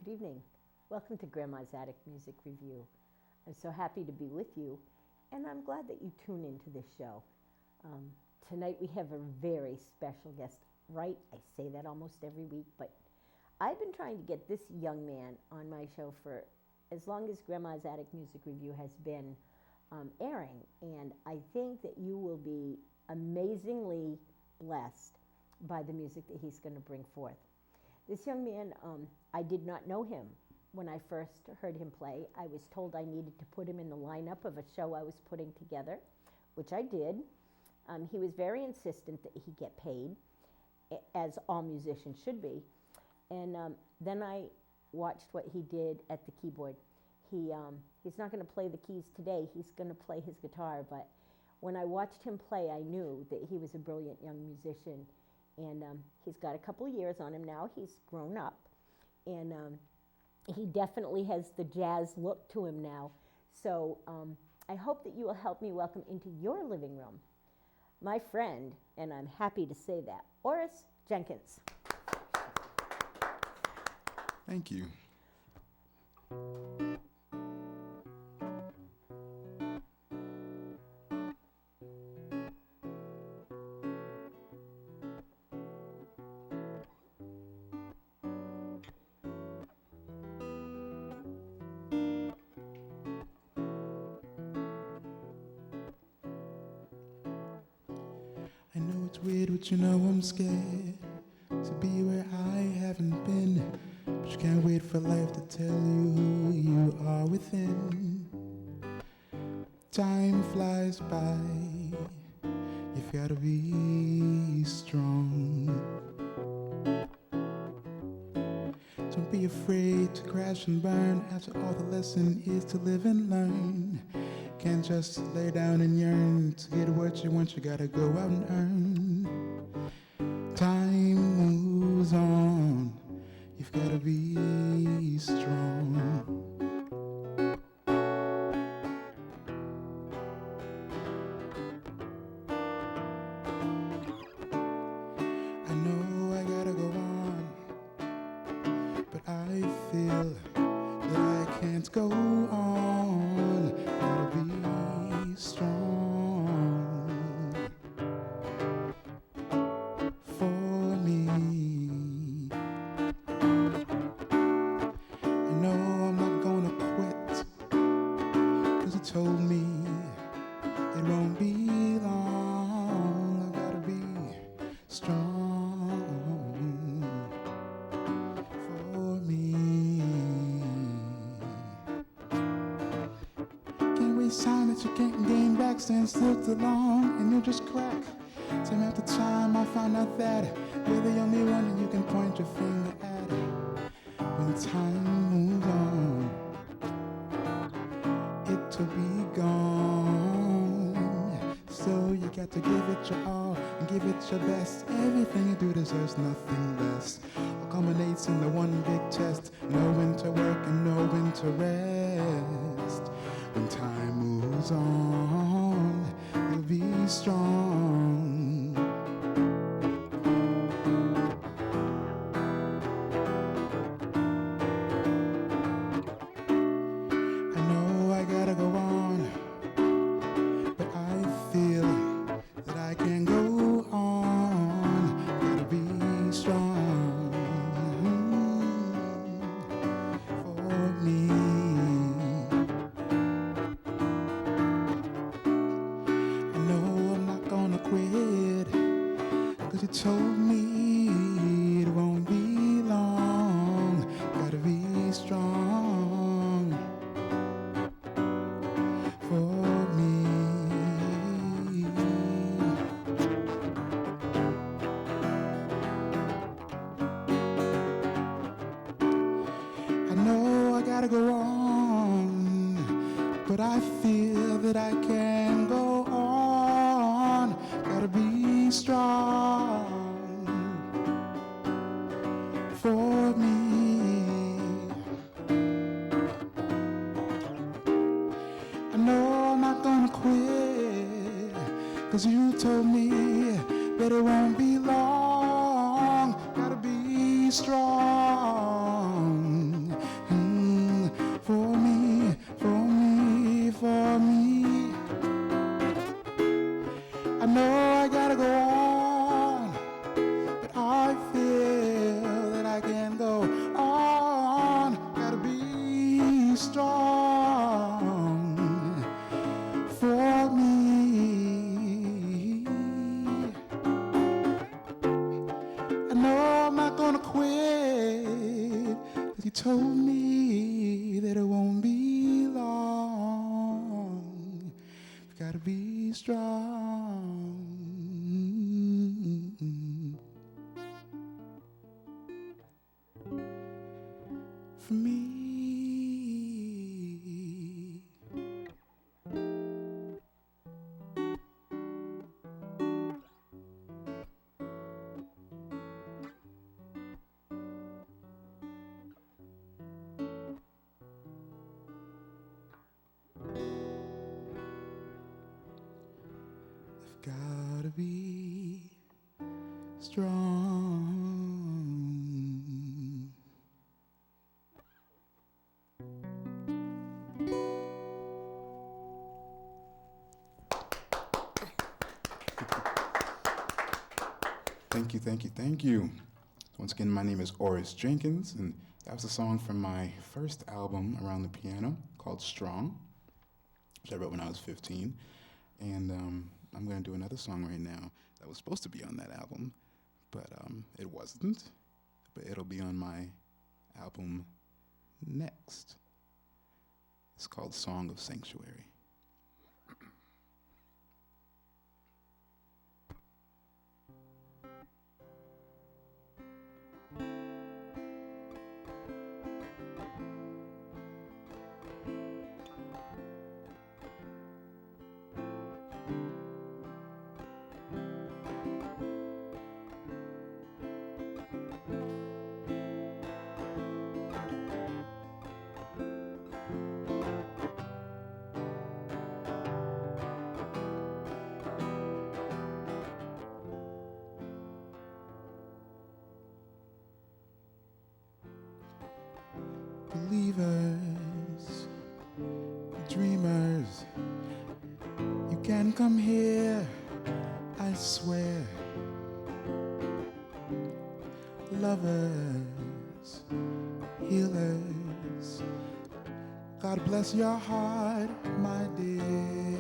Good evening. Welcome to Grandma's Attic Music Review. I'm so happy to be with you, and I'm glad that you tune into this show. Tonight we have a very special guest, right? I say that almost every week, but I've been trying to get this young man on my show for as long as Grandma's Attic Music Review has been airing, and I think that you will be amazingly blessed by the music that he's going to bring forth. This young man, I did not know him when I first heard him play. I was told I needed to put him in the lineup of a show I was putting together, which I did. He was very insistent that he get paid, as all musicians should be. And then I watched what he did at the keyboard. He's not going to play the keys today. He's going to play his guitar. But when I watched him play, I knew that he was a brilliant young musician. And he's got a couple of years on him now. He's grown up. And he definitely has the jazz look to him now. So I hope that you will help me welcome into your living room my friend, and I'm happy to say that, Orice Jenkins. Thank you. I know it's weird, but you know I'm scared to be where I haven't been. But you can't wait for life to tell you who you are within. Time flies by, you've gotta be strong. Don't be afraid to crash and burn. After all, the lesson is to live and learn. Can't just lay down and yearn. To get what you want, you gotta go out and earn. Time moves on, you've gotta be strong. I know I gotta go on, but I feel that I can't go on. Gotta be strong for me. I know I'm not gonna quit, 'cause you told me it won't be long. I gotta be strong for me. Can't waste time that you can't gain back. Stand still too long and you'll just crack. Time after time I found out that you're the only one that you can point your finger at. When time moves on, it'll be gone. So you got to give it your all and give it your best. Everything you do deserves nothing less. All culminates in the one big test. Know when to work and know when to rest. When time moves on, you'll be strong. I know I gotta go on, but I feel that I can go on. Gotta be strong for me. I know I'm not gonna quit, 'cause you told me it won't be long. Gotta be strong for me. I know I gotta go on, but I feel that I can go on. Gotta be strong for me. I know I'm not gonna quit, 'cause you told me that it won't be long. Gotta be strong I know I gotta go on, but I feel that I can't go on. Gotta be strong for me. I know I'm not gonna quit, 'cause you told me that it won't be long. You've gotta be strong for me. Gotta be strong. Thank you, thank you, thank you. Once again, my name is Orice Jenkins, and that was a song from my first album around the piano called Strong, which I wrote when I was 15. And I'm going to do another song right now that was supposed to be on that album, but it wasn't. But it'll be on my album next. It's called Song of Sanctuary. Believers, dreamers, you can come here, I swear. Lovers, healers, God bless your heart, my dear.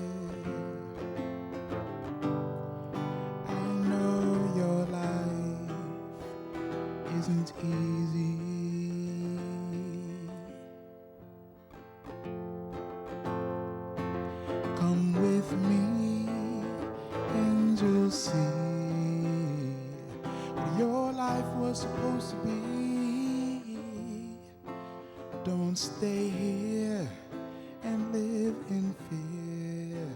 I know your life isn't easy. Come with me and you'll see what your life was supposed to be. Don't stay here and live in fear.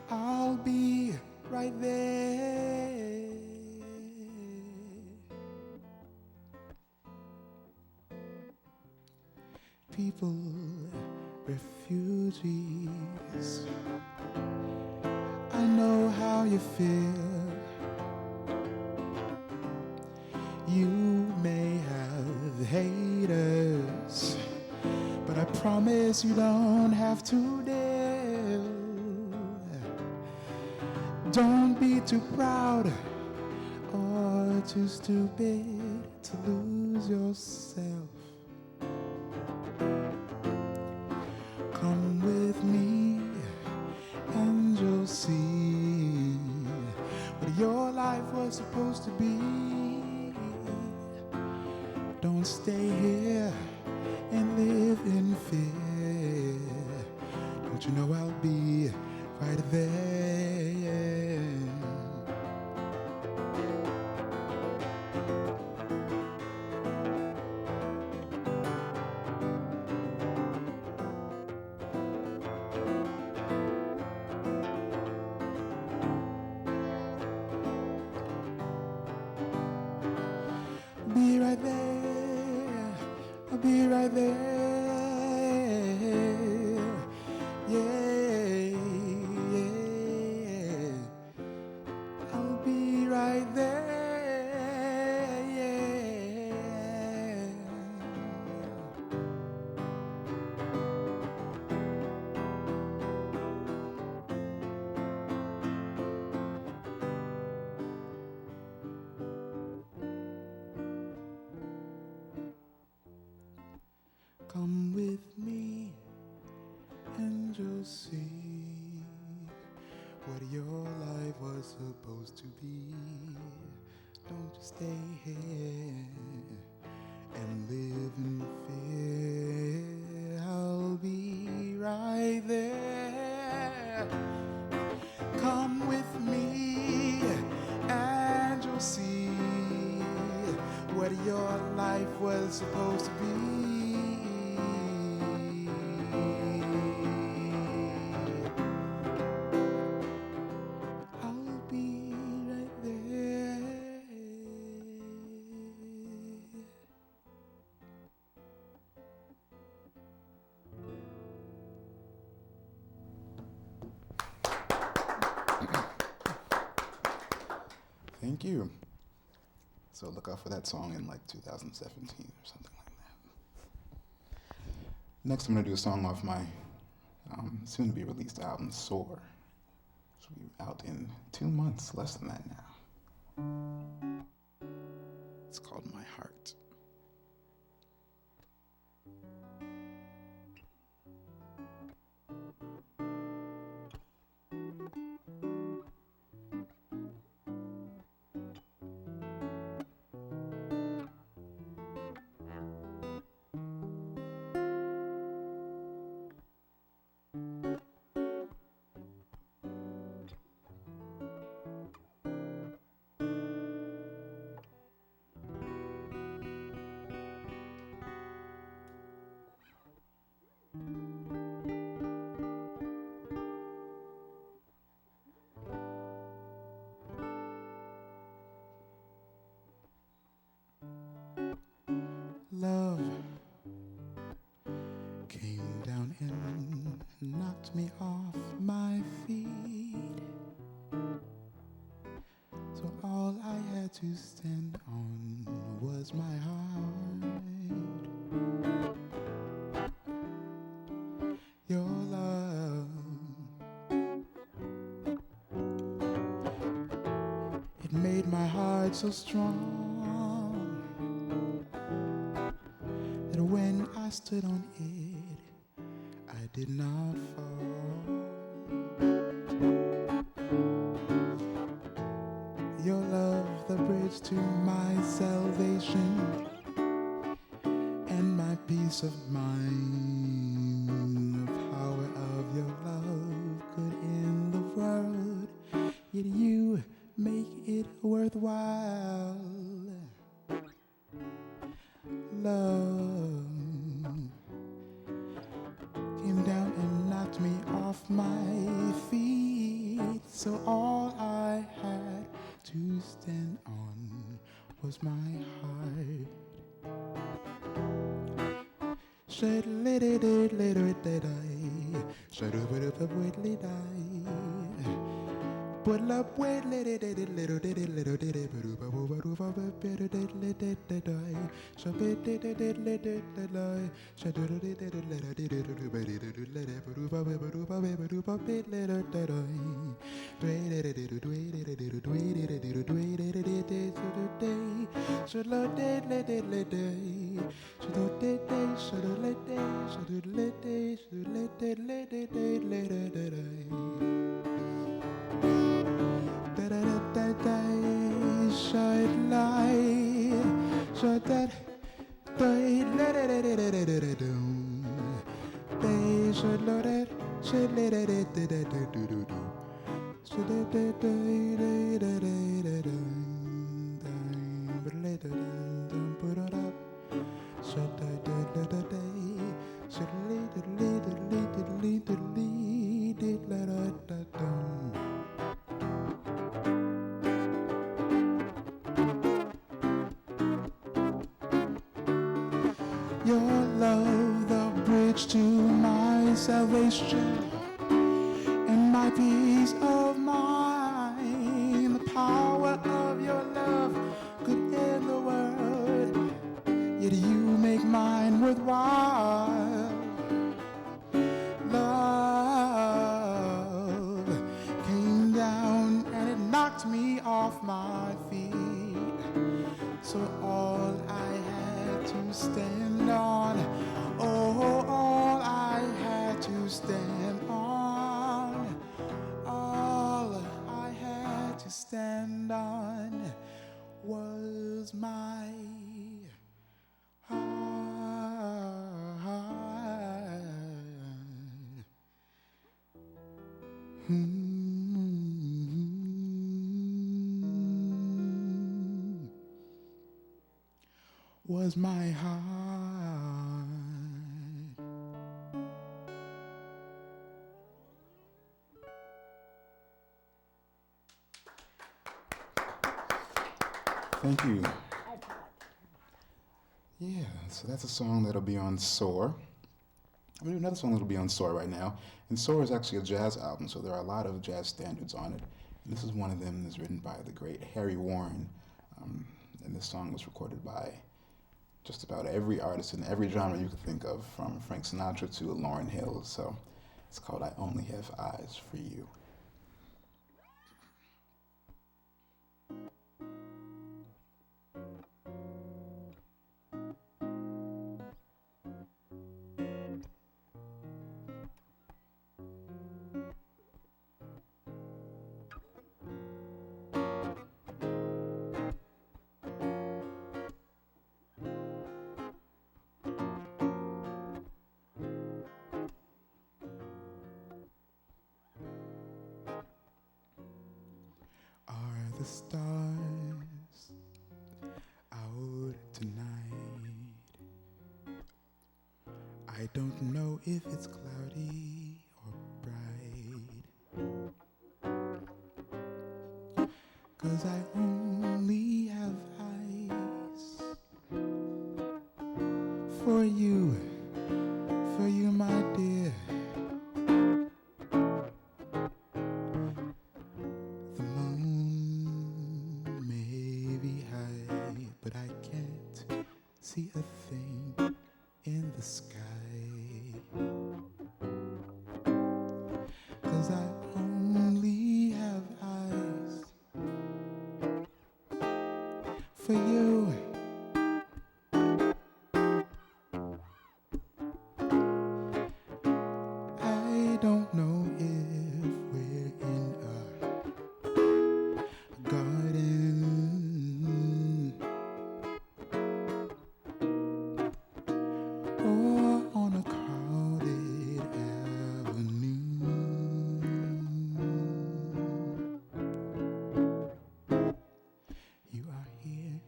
I'll be right there. People, refugees, I know how you feel. You may have haters, but I promise you don't have to deal. Don't be too proud or too stupid to lose yourself. Come with me and you'll see what your life was supposed to be. Don't stay here and live in fear. Don't you know I'll be right there? Be right there, I'll be right there. Yeah, yeah. with me and you'll see what your life was supposed to be. Don't just stay here and live in fear. I'll be right there. Come with me and you'll see what your life was supposed to be. I'll be right there. Thank you. So look out for that song in like 2017 or something like that. Next, I'm going to do a song off my soon-to-be-released album, Soar. Which will be out in 2 months, less than that now. It's called My Heart. Love came down and knocked me off my feet. So all I had to stand on was my heart. Your love, it made my heart so strong. When I stood on it, I did not fall. Your love, the bridge to my salvation and my peace of mind. The power of your love could end the world, yet you make it worthwhile. Love came down and knocked me off my feet. So all I had to stand on was my heart. Put up with little did it little did it little did it better did it so bit did it let it lie so did it did it let it did it let it let it should lie, should that they should let it, should let it, should put it up, should your love, the bridge to my salvation and my peace of mind. The power of your love could end the world, yet you make mine worthwhile. Love came down and it knocked me off my feet. So all I had to stand on, oh, stand on was my heart. Was my heart. Thank you. Yeah, so that's a song that'll be on Soar. I'm gonna do another song that'll be on Soar right now. And Soar is actually a jazz album, so there are a lot of jazz standards on it. And this is one of them that's written by the great Harry Warren. And this song was recorded by just about every artist in every genre you could think of, from Frank Sinatra to Lauryn Hill. So it's called I Only Have Eyes for You. Are the stars out tonight? I don't know if it's cloudy or bright, 'cause I only have eyes for you, my dear. The moon may be high, but I can't see a thing in the sky, 'cause I only have eyes for you. I don't know if we're in a garden or on a crowded avenue. You are here,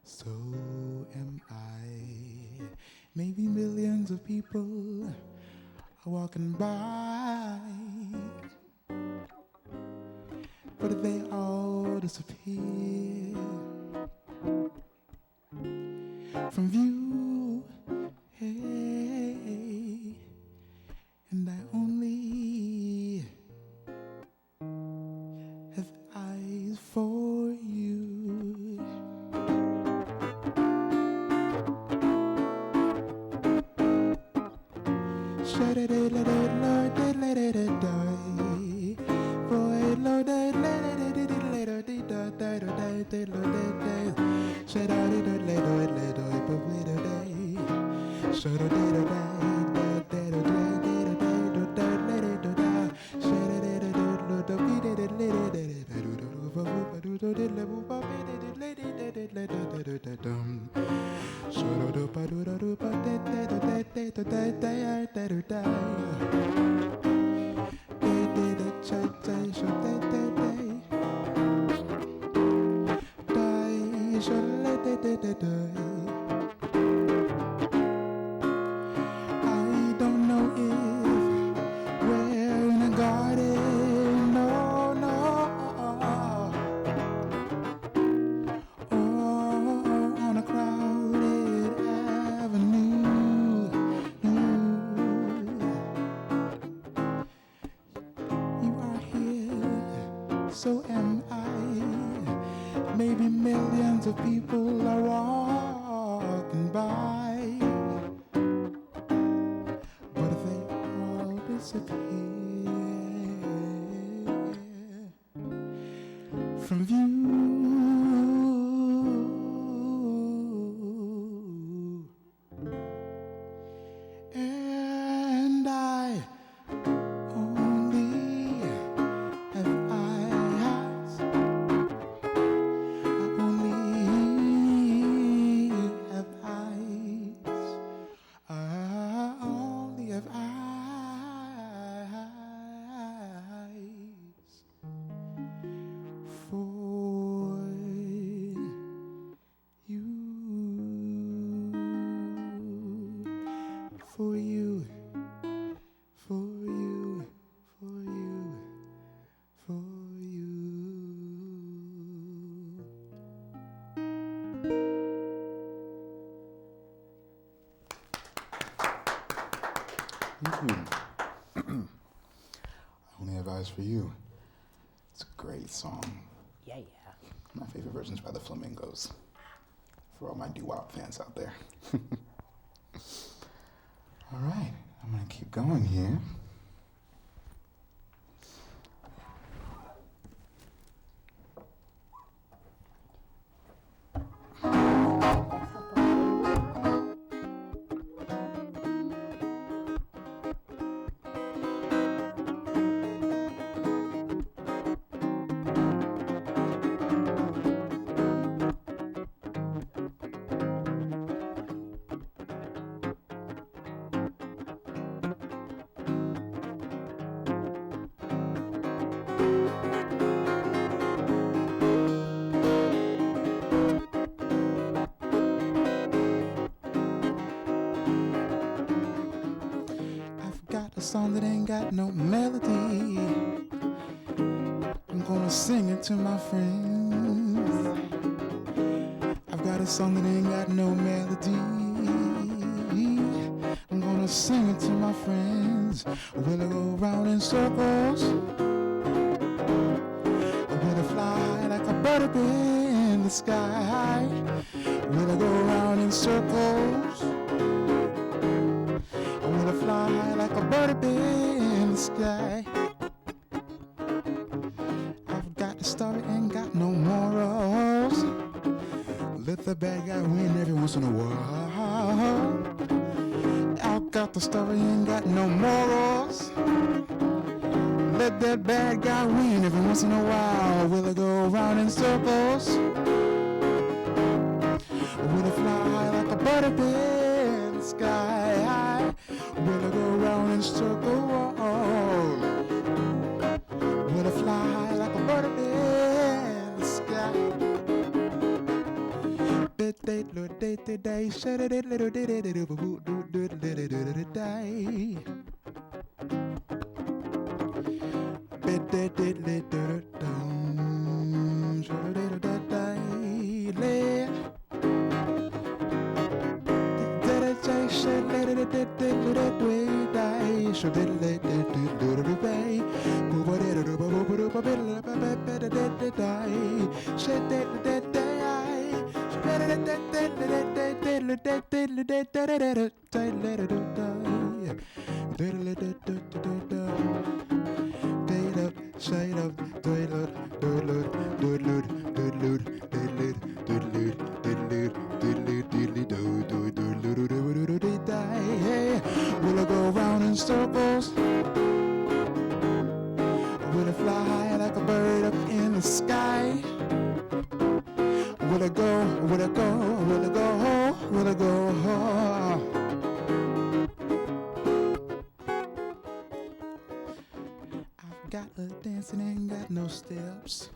so am I. Maybe millions of people are walking by, but they all disappear from view. Hey, and I only have eyes for you. I don't know if we're in a garden, no, no, or on a crowded avenue. You are here, so am I. Maybe millions of people are walking by, but they all disappear from view. And I only have eyes Advice for You. It's a great song. Yeah. My favorite version's by the Flamingos. For all my doo-wop fans out there. All right, I'm gonna keep going here. A song that ain't got no melody. I'm gonna sing it to my friends. I've got a song that ain't got no melody. I'm gonna sing it to my friends. Will I go round in circles? Or will I fly like a butterfly in the sky? Will I go round in circles? Will I fly like a butterfly in the sky? I've got the story, ain't got no morals. Let the bad guy win every once in a while. I've got the story, ain't got no morals. Let that bad guy win every once in a while. Will I go around in circles? Will I fly like a butterfly in the sky? Will I go round in circles? Will I fly like a butterfly in the sky? Will I go round in circles? Will I fly like a bird up in the sky? Will I go, will I go, will I go, will I go? I've got a dancing, ain't got no steps.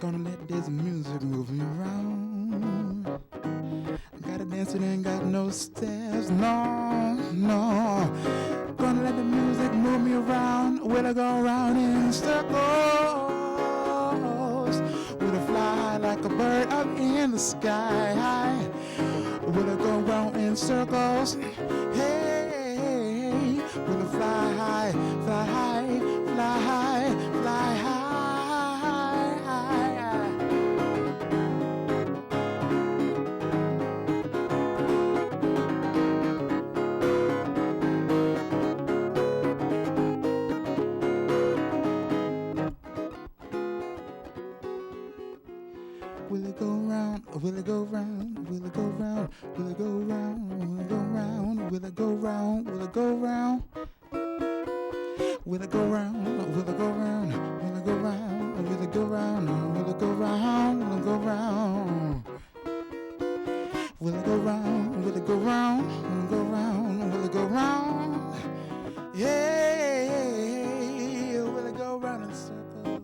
Gonna let this music move me around. I got a dancing, ain't got no steps, no. Gonna let the music move me around. Will I go around in circles? Will I fly like a bird up in the sky? Will I go round in circles? Hey, will I fly high, fly high, fly high, fly high? Will it go round? Will it go round? Will it go round? Will it go round? Will it go round? Will it go round? Will it go round? Will it go round? Will it go round? Will it go round? Will it go round? Will it go round? Will it go round? Will it go round? Will it go round? Will it go round? Will it go round? Yeah, will it go round in circles?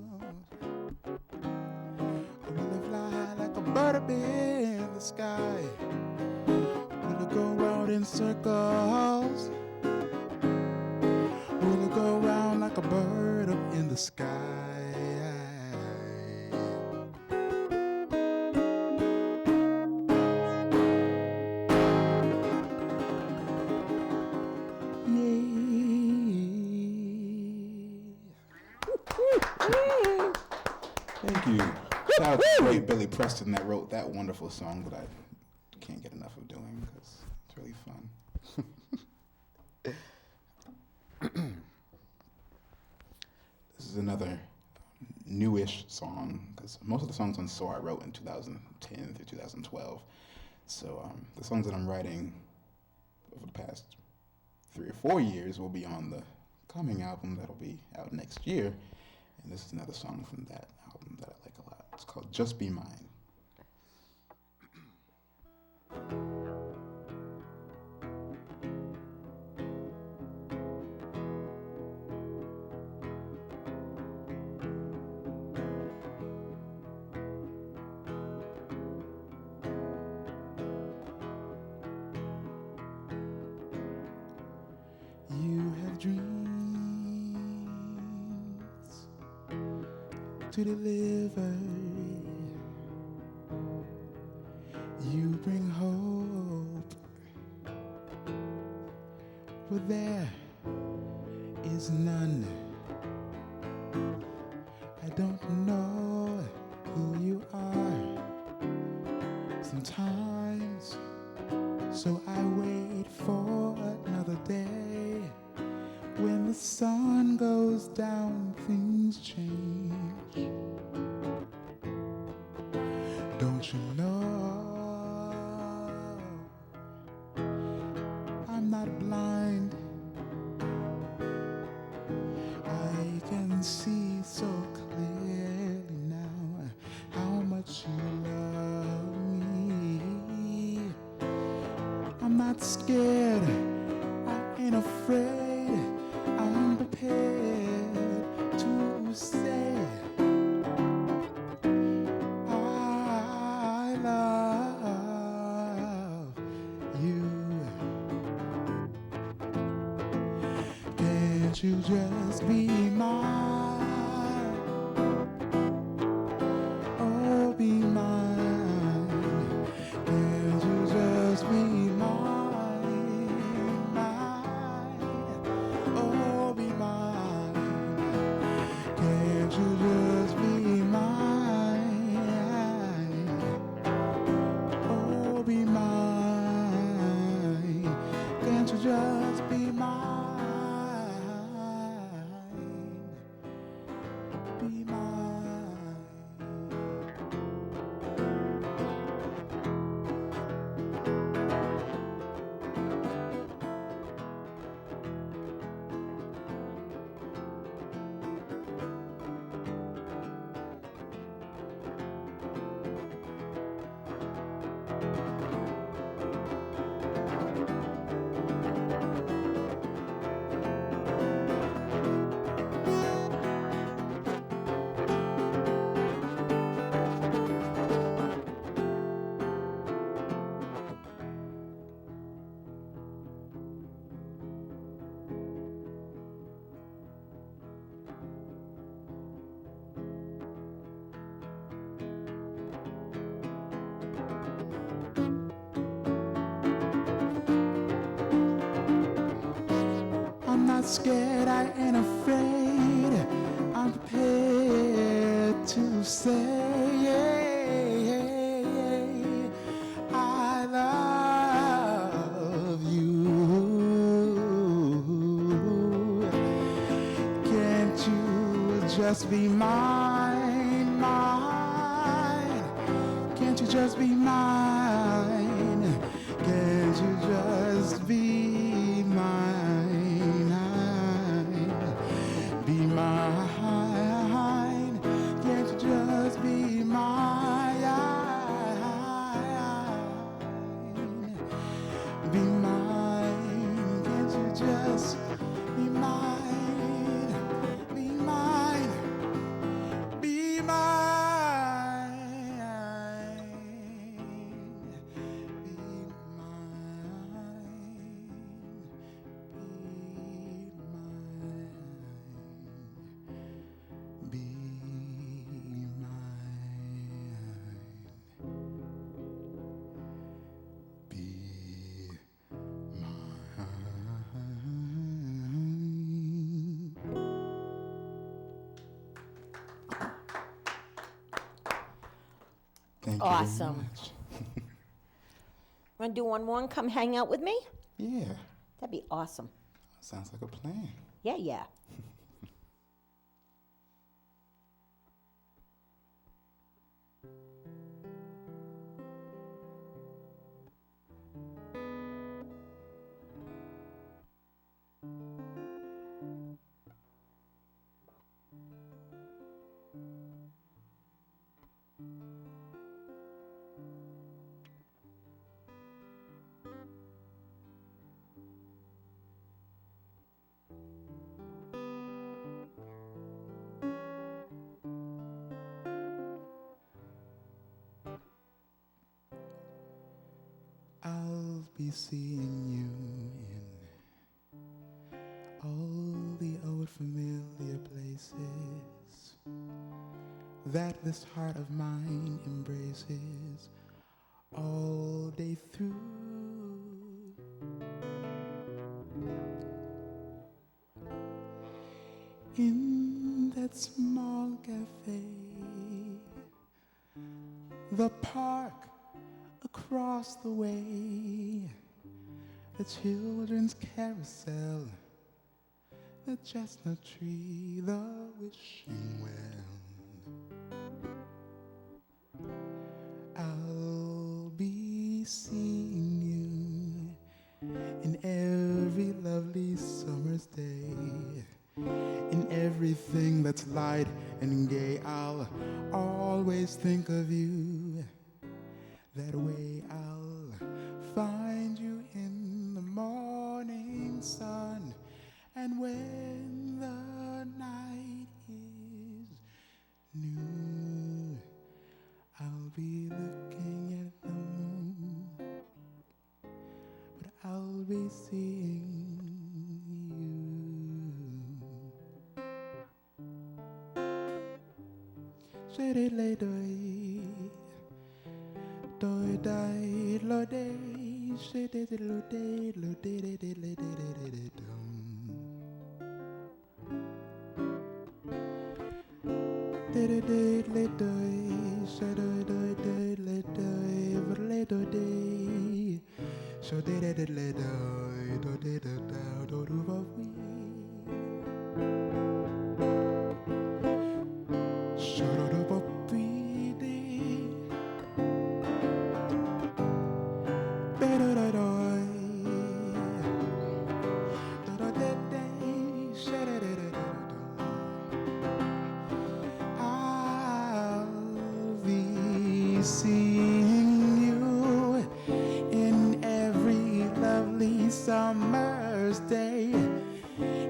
Will it fly like a butterfly in the sky? Will it go round in circles? Will it go round like a bird up in the sky? Thank you. Shout out to the great Billy Preston that wrote that wonderful song that I can't get enough of doing because it's really fun. This is another newish song because most of the songs on Soar I wrote in 2010 through 2012. So the songs that I'm writing over the past 3 or 4 years will be on the coming album that'll be out next year. And this is another song from that album that I like a lot. It's called Just Be Mine. You have dreams to deliver. You bring hope, but there is none. I don't know who you are sometimes, so I wait for another day. When the sun goes down, things change. Don't you know? I'm not blind. I can see so clearly now how much you love me. I'm not scared. I ain't afraid. I'm prepared to say I love you. Can't you just be mine? Oh, be mine. Can't you just be mine? Oh, be mine. Can't you just be mine? Oh, be mine. Can't you just be mine? Be mine. I'm not scared, I ain't afraid. I'm prepared to say I love you. Can't you just be mine, mine? Can't you just be mine? Can't you just be mine? Be mine. Can't you just be mine? Be mine. Can't you just be mine? Be mine. Be mine. Awesome. very much. Want to do one more and come hang out with me? Yeah, That'd be awesome. sounds like a plan. Yeah, yeah. I'll be seeing you in all the old familiar places that this heart of mine embraces all day through. In that small cafe, the park across the way, the children's carousel, the chestnut tree, the wishing well. I'll be seeing you in every lovely summer's day, in everything that's light and gay. I'll always think of you. That way I'll find you in the morning sun, and when the night is new, I'll be looking at the moon, but I'll be seeing you. Doi dai lo dei, she did it lo dei, lo did it le did it dum. Did it le doi, she doi doi le doi, le doi dei, so did it le doi, do did it down, do do va we. So do va we. Seeing you in every lovely summer's day,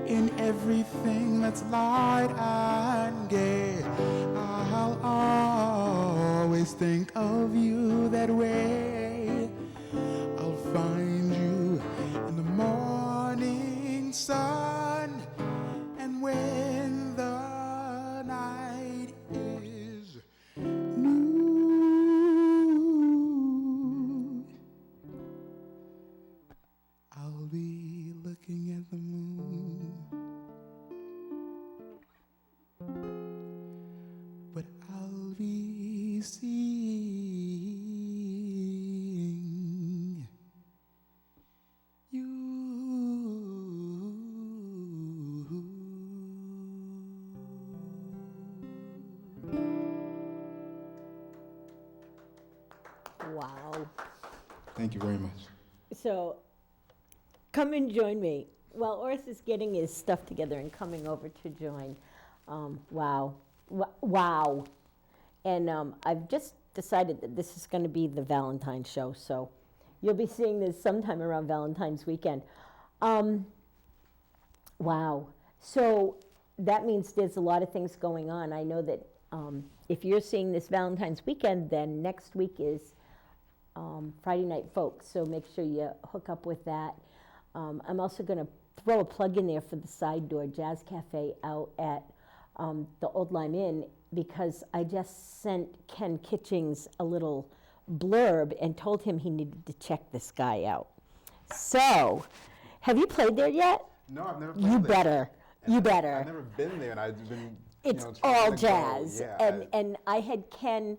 in everything that's light and gay. I'll always think of you that way. I'll find you in the morning sun, and when the night is new, I'll be looking at the moon, but I'll be seeing you. Wow. Thank you very much. So come and join me. Well, Orice is getting his stuff together and coming over to join. Wow. Wow. And I've just decided that this is going to be the Valentine's show, so you'll be seeing this sometime around Valentine's weekend. Wow. So that means there's a lot of things going on. I know that if you're seeing this Valentine's weekend, then next week is Friday Night Folks, so make sure you hook up with that. I'm also going to throw a plug in there for the Side Door Jazz Cafe out at the Old Lime Inn, because I just sent Ken Kitchings a little blurb and told him he needed to check this guy out. So, have you played there yet? No, I've never played You there. better. You better. I've never been there, and I've been. It's trying all to jazz. go. Yeah, And I had Ken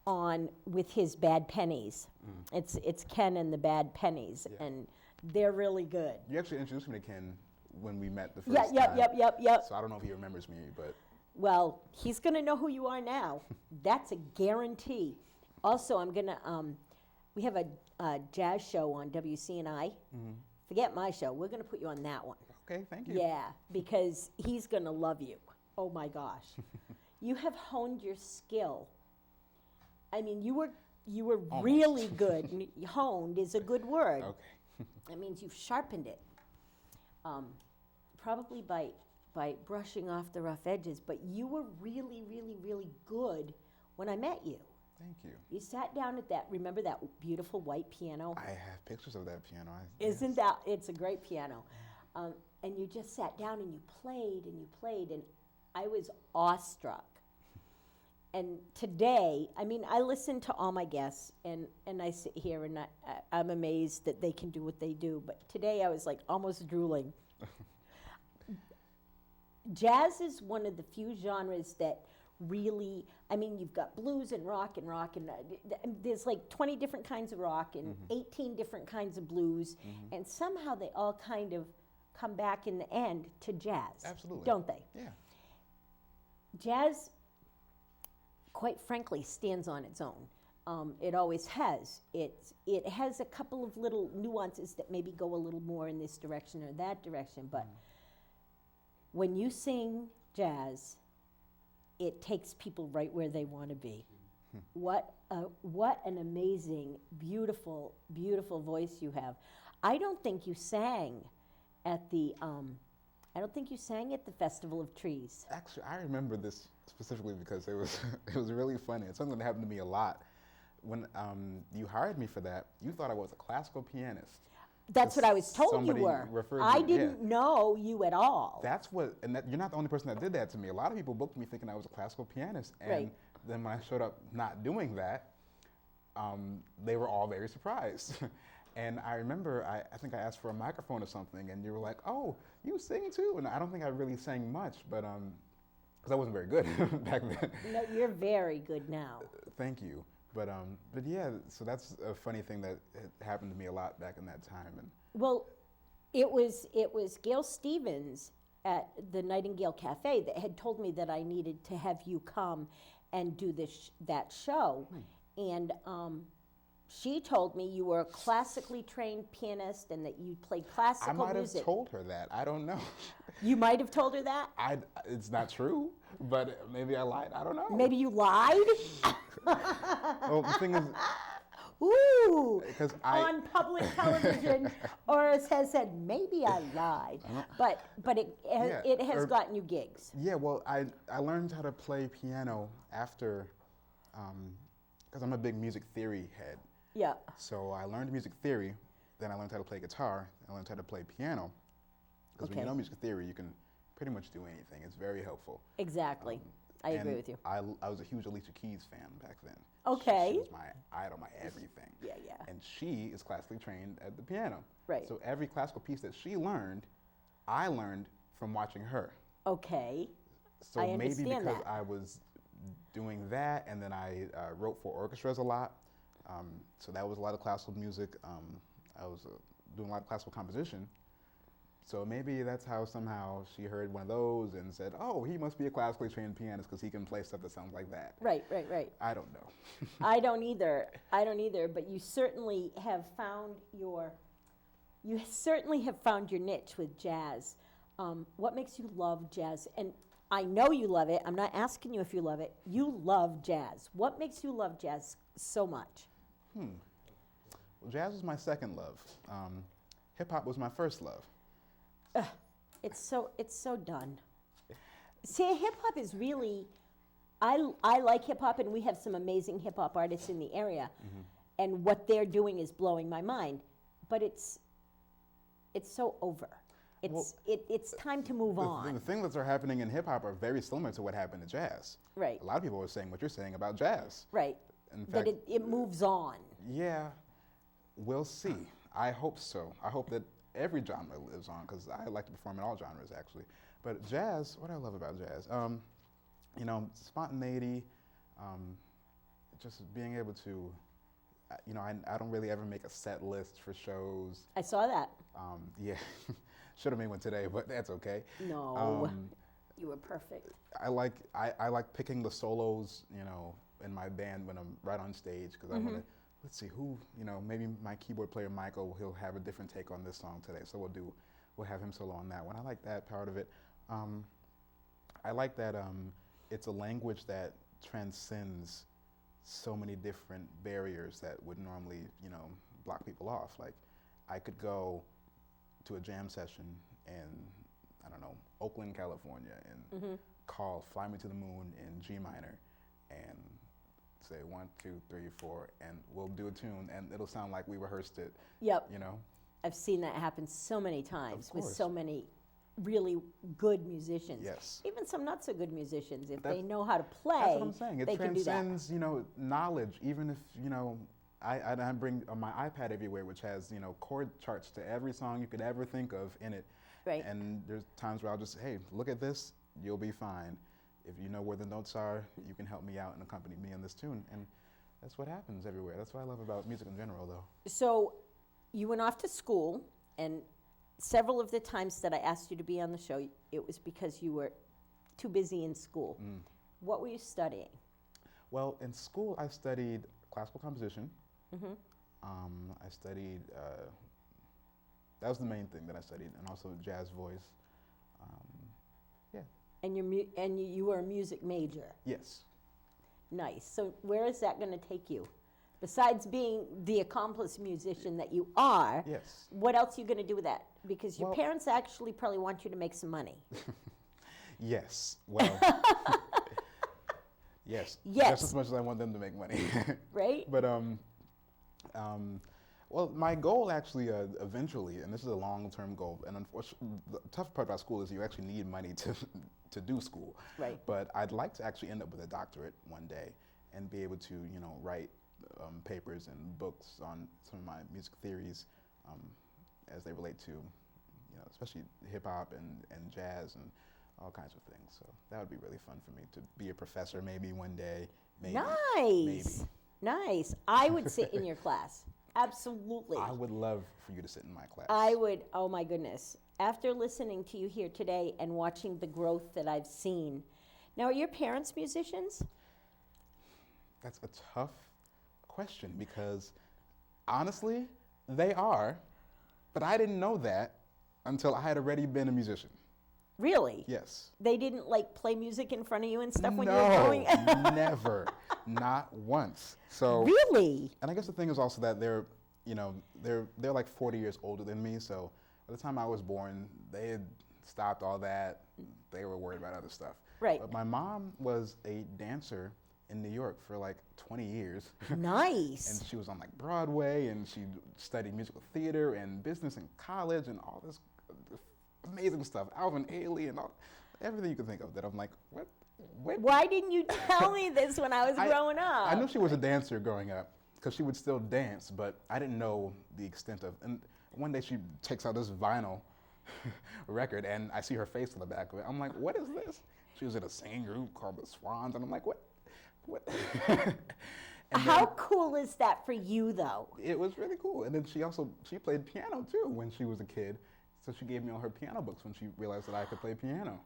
on with his Bad Pennies. It's Ken and the Bad Pennies, Yeah. and they're really good. You actually introduced me to Ken when we met the first Yeah, time. yep. So I don't know if he remembers me, but Well, he's going to know who you are now. That's a guarantee. Also, I'm going to, we have a jazz show on WCNI. Forget my show. We're going to put you on that one. okay, thank you. Yeah, because he's going to love you. Oh, my gosh. You have honed your skill. I mean, you were Almost. really good. Honed is a good word. Okay. That means you've sharpened it. Probably by brushing off the rough edges, but you were really, really, really good when I met you. Thank you. You sat down at that, remember that beautiful white piano? I have pictures of that piano. Isn't that, it's a great piano. And you just sat down and you played, and I was awestruck. And today, I mean, I listen to all my guests, and I sit here and I'm amazed that they can do what they do, but today I was like almost drooling. Jazz is one of the few genres that really, I mean, you've got blues and rock, and there's like 20 different kinds of rock and 18 different kinds of blues, and somehow they all kind of come back in the end to jazz. Absolutely. Don't they? Yeah. Jazz, quite frankly, stands on its own. It always has. It has a couple of little nuances that maybe go a little more in this direction or that direction, but when you sing jazz, it takes people right where they want to be. What an amazing, beautiful, beautiful voice you have. I don't think you sang at the Festival of Trees. Actually, I remember this specifically because it was really funny. It's something that happened to me a lot. When you hired me for that, you thought I was a classical pianist. That's what I was told you Somebody were. referred to I it, didn't know you at all. That's what, and you're not the only person that did that to me. A lot of people booked me thinking I was a classical pianist, and Right. then when I showed up not doing that, they were all very surprised. And I remember, I think I asked for a microphone or something, and you were like, "Oh, you sing too?" And I don't think I really sang much, but because I wasn't very good back then. No, you're very good now. Thank you. But yeah, so that's a funny thing that happened to me a lot back in that time. And Well, it was Gail Stevens at the Nightingale Cafe that had told me that I needed to have you come and do that show, and she told me you were a classically trained pianist and that you played classical I might music. have told her that. I don't know. You might have told her that? It's not true, but maybe I lied. I don't know. Maybe you lied? Well, the thing is, Ooh! because On public television, Orice has said, maybe I lied. But it has gotten you gigs. Yeah, well, I learned how to play piano after, because I'm a big music theory head. Yeah. So I learned music theory, then I learned how to play guitar, I learned how to play piano. Because when you Okay. know music theory, you can pretty much do anything. It's very helpful. Exactly. I agree And with you. I was a huge Alicia Keys fan back then. Okay. She was my idol, my everything. Yeah. And she is classically trained at the piano. Right. So every classical piece that she learned, I learned from watching her. Okay. So I maybe understand because that. I was doing that, and then I wrote for orchestras a lot. So that was a lot of classical music. I was doing a lot of classical composition. So maybe that's how somehow she heard one of those and said, "Oh, he must be a classically trained pianist because he can play stuff that sounds like that." Right. I don't know. I don't either, but you certainly have found your niche with jazz. What makes you love jazz? And I know you love it. I'm not asking you if you love it. You love jazz. What makes you love jazz so much? Well, jazz was my second love. Hip hop was my first love. It's so done. See, hip hop is really, I like hip hop, and we have some amazing hip hop artists in the area, and what they're doing is blowing my mind. But it's so over. It's time to move The on. things that are happening in hip hop are very similar to what happened in jazz. Right. A lot of people are saying what you're saying about jazz. Right. In That fact, it moves on. yeah, we'll see. I hope so. I hope that every genre lives on, because I like to perform in all genres, actually. But jazz, what I love about jazz, spontaneity, just being able to, you know, I don't really ever make a set list for shows. I saw that. Yeah, should have made one today, but that's okay. No, you were perfect. I like picking the solos, you know, in my band when I'm right on stage, because I want to, let's see who, you know, maybe my keyboard player Michael, he'll have a different take on this song today, so we'll have him solo on that one. I like that part of it. I like that it's a language that transcends so many different barriers that would normally, you know, block people off. Like, I could go to a jam session in, I don't know, Oakland, California, and call Fly Me to the Moon in G minor and say 1, 2, 3, 4, and we'll do a tune, and it'll sound like we rehearsed it. Yep. You know? I've seen that happen so many times with course. so many really good musicians. Yes. Even some not so good musicians, if That's- they know how to play, That's what I'm saying. It they can do that. transcends, you know, knowledge. Even if, you know, I bring my iPad everywhere, which has, you know, chord charts to every song you could ever think of in it. Right. And there's times where I'll just, hey, look at this, you'll be fine. If you know where the notes are, you can help me out and accompany me on this tune. And that's what happens everywhere. That's what I love about music in general, though. So you went off to school, and several of the times that I asked you to be on the show, it was because you were too busy in school. What were you studying? Well, in school, I studied classical composition. I studied, that was the main thing that I studied, and also jazz voice. Yeah. And you were a music major. Yes. Nice. So where is that going to take you? Besides being the accomplished musician that you are, Yes. what else are you going to do with that? Because your Well- parents actually probably want you to make some money. Yes. Well. Yes. Yes. Just as much as I want them to make money. Right? But well, my goal actually eventually, and this is a long-term goal, and unfortunately, the tough part about school is you actually need money to do school. Right. But I'd like to actually end up with a doctorate one day and be able to, you know, write papers and books on some of my music theories as they relate to, you know, especially hip hop and jazz and all kinds of things. So that would be really fun for me to be a professor maybe one day. Maybe. Nice. Nice. I would sit in your class. Absolutely. I would love for you to sit in my class. I would, oh my goodness. After listening to you here today and watching the growth that I've seen. Now, are your parents musicians? That's a tough question because honestly, they are, but I didn't know that until I had already been a musician. Really? Yes. They didn't like play music in front of you and stuff when No, you were growing up? never, not once. So Really? And I guess the thing is also that they're, you know, they're like 40 years older than me. So by the time I was born, they had stopped all that. They were worried about other stuff. Right. But my mom was a dancer in New York for like 20 years. Nice. And she was on like Broadway, and she studied musical theater and business in college and all this amazing stuff. Alvin Ailey and all, everything you can think of that I'm like, what? Why didn't you tell me this when I was growing up? I knew she was a dancer growing up because she would still dance, but I didn't know the extent of, and one day she takes out this vinyl record and I see her face on the back of it. I'm like, what is this? She was in a singing group called the Swans, and I'm like, what? And How then cool is that for you, though? it was really cool. And then she played piano too when she was a kid. So she gave me all her piano books when she realized that I could play piano.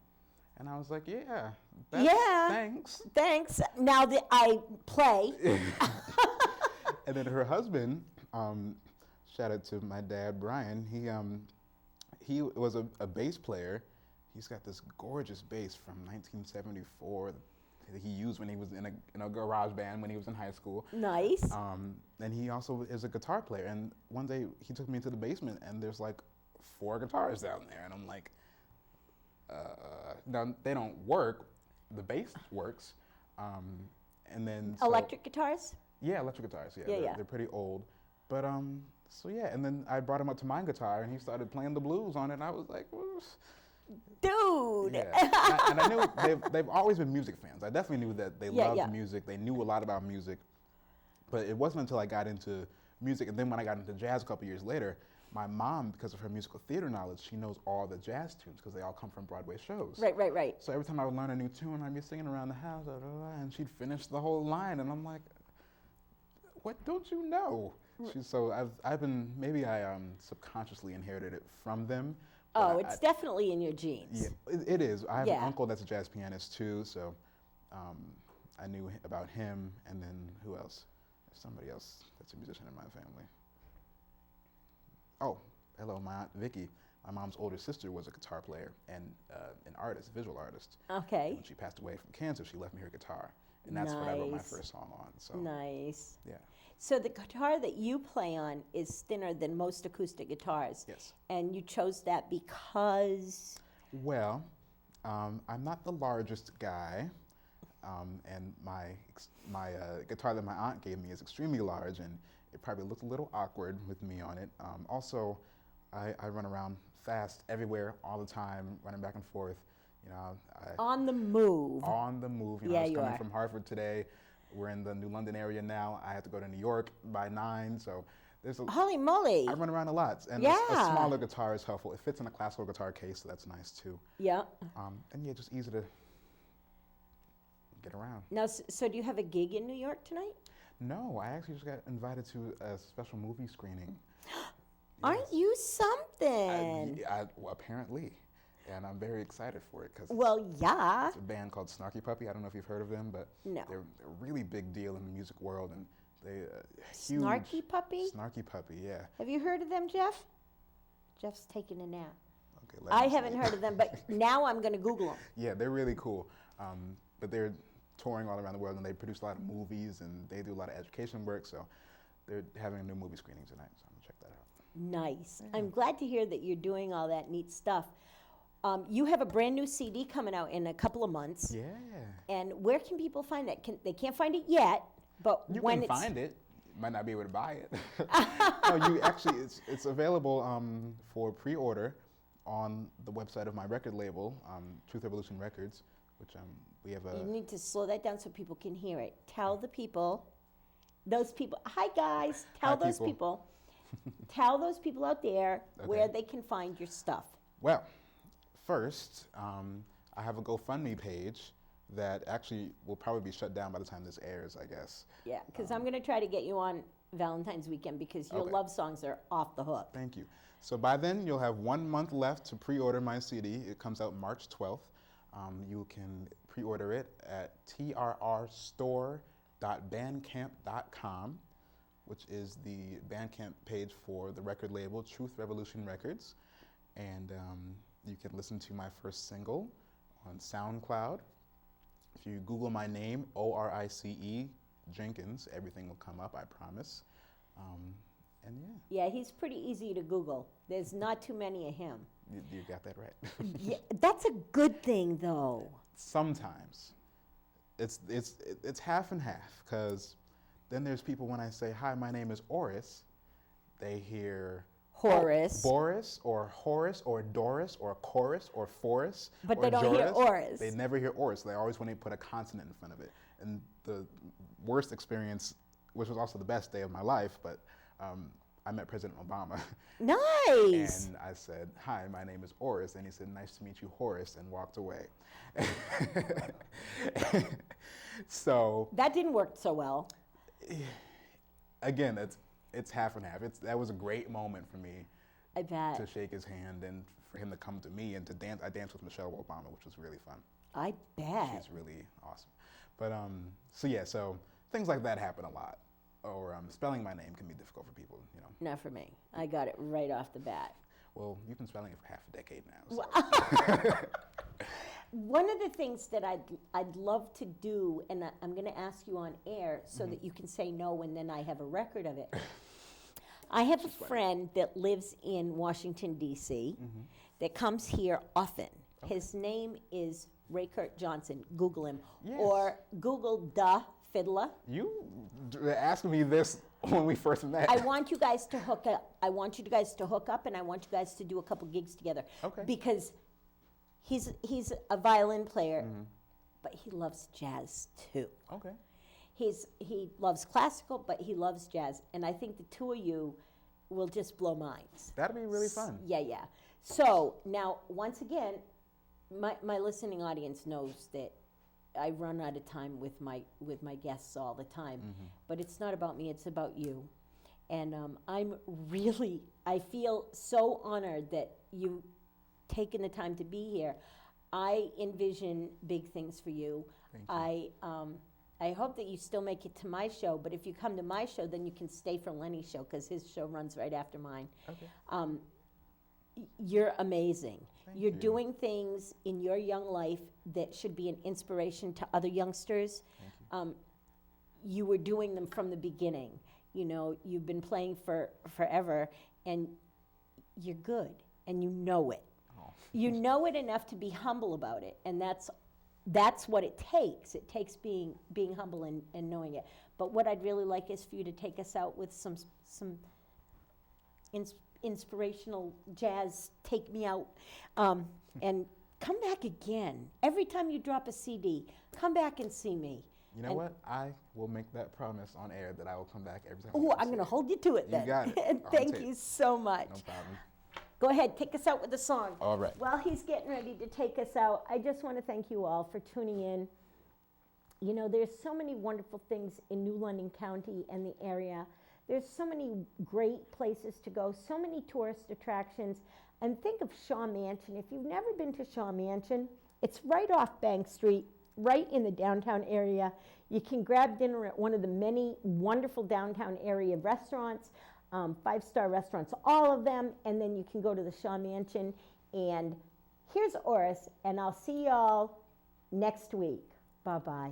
And I was like, yeah, thanks. Thanks. Now that I play. And then her husband, shout out to my dad, Brian, he was a bass player. He's got this gorgeous bass from 1974 that he used when he was in a garage band when he was in high school. Nice. And he also is a guitar player. And one day he took me into the basement and there's like 4 guitars down there. And I'm like, now they don't work. The bass works. And then Electric guitars? Yeah, electric guitars. Yeah, they're pretty old. But so yeah, and then I brought him up to my guitar and he started playing the blues on it. And I was like, dude. Yeah. And I knew they've always been music fans. I definitely knew that they loved music. They knew a lot about music. But it wasn't until I got into music, and then when I got into jazz a couple years later, my mom, because of her musical theater knowledge, she knows all the jazz tunes because they all come from Broadway shows. Right. So every time I would learn a new tune, I'd be singing around the house, and she'd finish the whole line, and I'm like, what don't you know? So I've been, maybe I subconsciously inherited it from them. Oh, it's definitely in your genes. Yeah, it is. I have an Yeah. uncle that's a jazz pianist too, so I knew about him, and then who else? There's somebody else that's a musician in my family. Oh, hello, my aunt Vicky. My mom's older sister was a guitar player and an artist, visual artist. Okay. And when she passed away from cancer, she left me her guitar, and that's what I wrote my first song on. So Nice. yeah. So the guitar that you play on is thinner than most acoustic guitars. Yes. And you chose that because? Well, I'm not the largest guy, and my guitar that my aunt gave me is extremely large, and it probably looked a little awkward with me on it. Also, I run around fast everywhere all the time, running back and forth. You know, On the move. on the move. You know, Yeah, I was you coming are. from Harvard today. We're in the New London area now. I have to go to New York by 9, so there's a. Holy moly. I run around a lot, and Yeah. a smaller guitar is helpful. It fits in a classical guitar case, so that's nice too. Yeah. And yeah, just easy to get around. Now, so do you have a gig in New York tonight? No, I actually just got invited to a special movie screening. Aren't you something? Well, apparently, and I'm very excited for it because Well, yeah. it's a band called Snarky Puppy. I don't know if you've heard of them, but No. they're a really big deal in the music world, and they huge. Snarky Puppy? Snarky Puppy, yeah. Have you heard of them, Jeff? Jeff's taking a nap. Okay, let I me haven't see. heard of them, but now I'm going to Google them. Yeah, they're really cool. But they're touring all around the world, and they produce a lot of movies, and they do a lot of education work. So they're having a new movie screening tonight. So I'm gonna check that out. Nice. I'm glad to hear that you're doing all that neat stuff. You have a brand new CD coming out in a couple of months. Yeah. And where can people find that? They can't find it yet, but You when can it's find it. You might not be able to buy it. No, you actually, it's available for pre-order on the website of my record label, Truth Revolution Records, which we have you a. need to slow that down so people can hear it. Tell the people, those people. Hi guys. Tell Hi, those people. Tell those people out there where Okay. they can find your stuff. Well, first, I have a GoFundMe page that actually will probably be shut down by the time this airs, I guess. Yeah, because I'm going to try to get you on Valentine's weekend because your Okay. love songs are off the hook. Thank you. So by then, you'll have 1 month left to pre-order my CD. It comes out March 12th. You can pre-order it at trrstore.bandcamp.com, which is the Bandcamp page for the record label Truth Revolution Records. And you can listen to my first single on SoundCloud. If you Google my name, Orice Jenkins, everything will come up, I promise. And yeah, Yeah, he's pretty easy to Google. There's not too many of him. you got that right. Yeah, that's a good thing, though. Sometimes it's half and half, because then there's people, when I say, hi, my name is Orice, they hear Horace. Boris or Horace or Doris or Chorus or Forrest. But or they don't hear Joris. Orice. They never hear Orice. They always want to put a consonant in front of it. And the worst experience, which was also the best day of my life, but I met President Obama. Nice. And I said, hi, my name is Orice. And he said, nice to meet you, Horace, and walked away. So That didn't work so well. again, it's half and half. That was a great moment for me I bet. to shake his hand and for him to come to me and to dance. I danced with Michelle Obama, which was really fun. I bet. She's really awesome. But so things like that happen a lot. Or spelling my name can be difficult for people, you know. Not for me. I got it right off the bat. Well, you've been spelling it for half a decade now. So. One of the things that I'd love to do, and I'm going to ask you on air so that you can say no, and then I have a record of it. I have a friend that lives in Washington, D.C., that comes here often. His name is Ray Kurt Johnson. Google him. Yes. Or Google Da Fiddler. You asked me this when we first met. I want you guys to hook up. I want you guys to hook up, and I want you guys to do a couple gigs together. Okay. Because he's a violin player, but he loves jazz too. Okay. He loves classical, but he loves jazz, and I think the two of you will just blow minds. That'd be really fun. Yeah, yeah. So now, once again, my listening audience knows that I run out of time with my guests all the time. But it's not about me, it's about you. And I feel so honored that you've taken the time to be here. I envision big things for you. Thank you. I hope that you still make it to my show, but if you come to my show, then you can stay for Lenny's show, because his show runs right after mine. Okay. You're amazing. Thank You're you. doing things in your young life that should be an inspiration to other youngsters. Thank you. You were doing them from the beginning. You know, you've been playing for forever, and you're good, and you know it. Oh. You know it enough to be humble about it, and that's what it takes. It takes being humble and knowing it. But what I'd really like is for you to take us out with some inspirational jazz, take me out, and come back again. Every time you drop a CD, come back and see me. You know what? I will make that promise on air that I will come back every time. Oh, I'm going to hold you to it then. You got it. And On thank tape. you so much. No problem. Go ahead, take us out with a song. All right. While he's getting ready to take us out, I just want to thank you all for tuning in. You know, there's so many wonderful things in New London County and the area. There's so many great places to go, so many tourist attractions. And think of Shaw Mansion. If you've never been to Shaw Mansion, it's right off Bank Street, right in the downtown area. You can grab dinner at one of the many wonderful downtown area restaurants, 5-star restaurants, all of them, and then you can go to the Shaw Mansion. And here's Orice, and I'll see y'all next week. Bye-bye.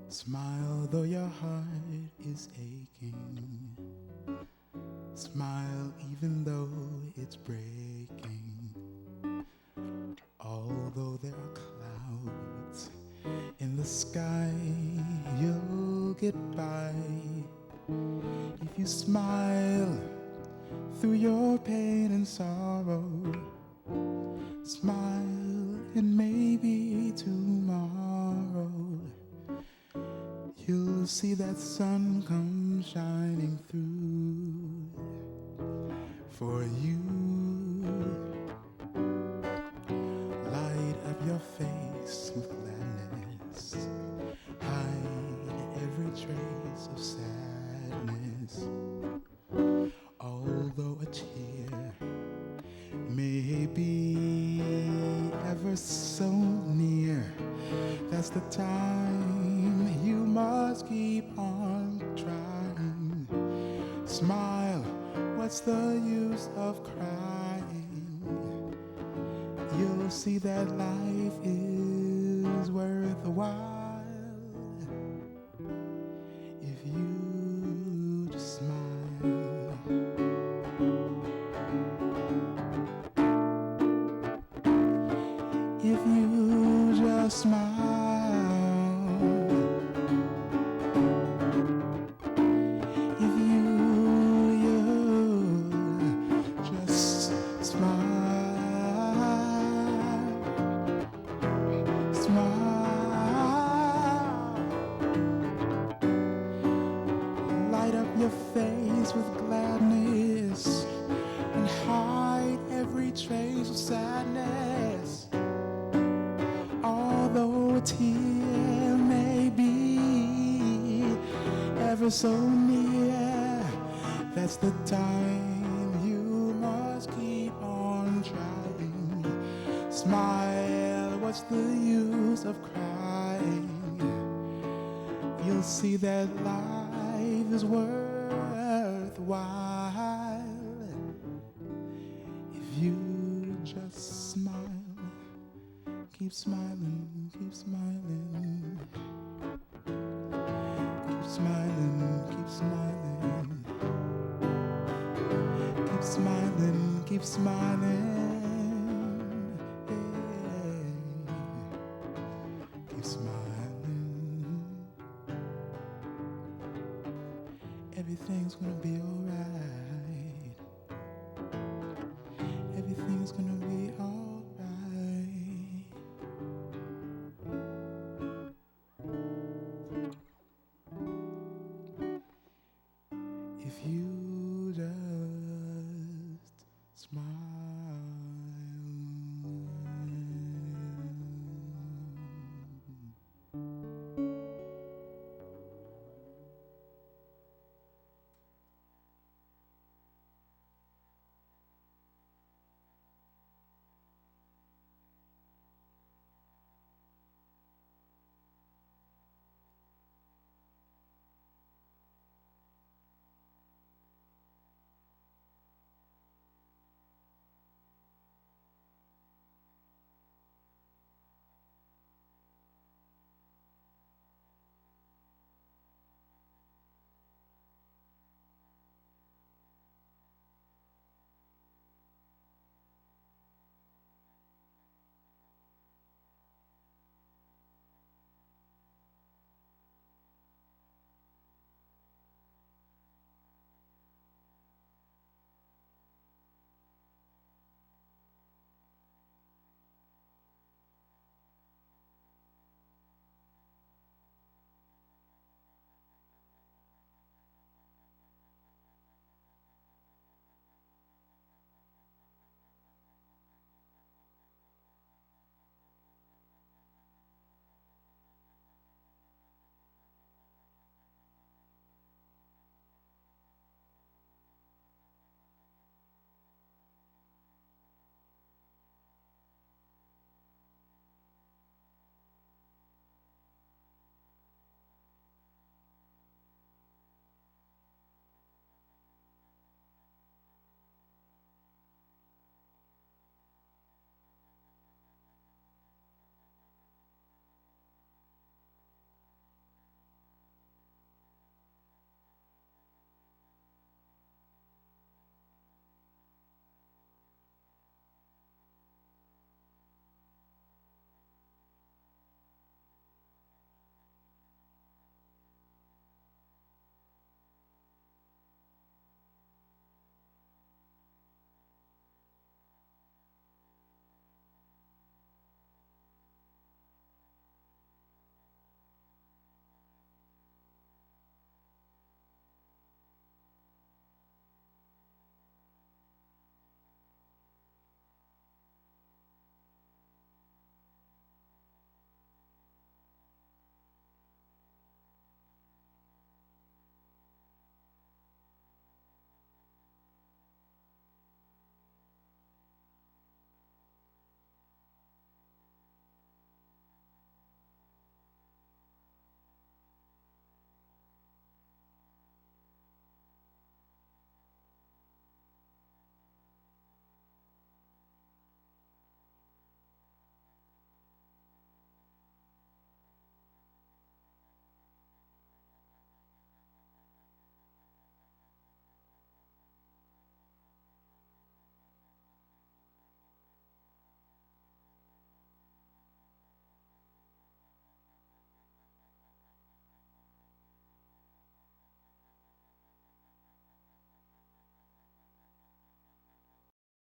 Smile though your heart is aching. Smile even though it's breaking. Although there are clouds in the sky, you'll get by. If you smile through your pain and sorrow, smile and maybe tomorrow you'll see that sun come shining through for you. Light up your face with gladness, hide every trace of sadness. Although a tear may be ever so near, that's the time you must keep on trying. Smile, what's the use of crying? You'll see that life is worthwhile if you just smile. If you just smile. Face with gladness and hide every trace of sadness. Although a tear may be ever so near, that's the time you must keep on trying. Smile, what's the use of crying? You'll see that life is worthwhile if you just smile. Keep smiling, keep smiling, keep smiling, keep smiling, keep smiling, keep smiling, hey. Keep smiling. Everything's gonna be alright. if you just smile.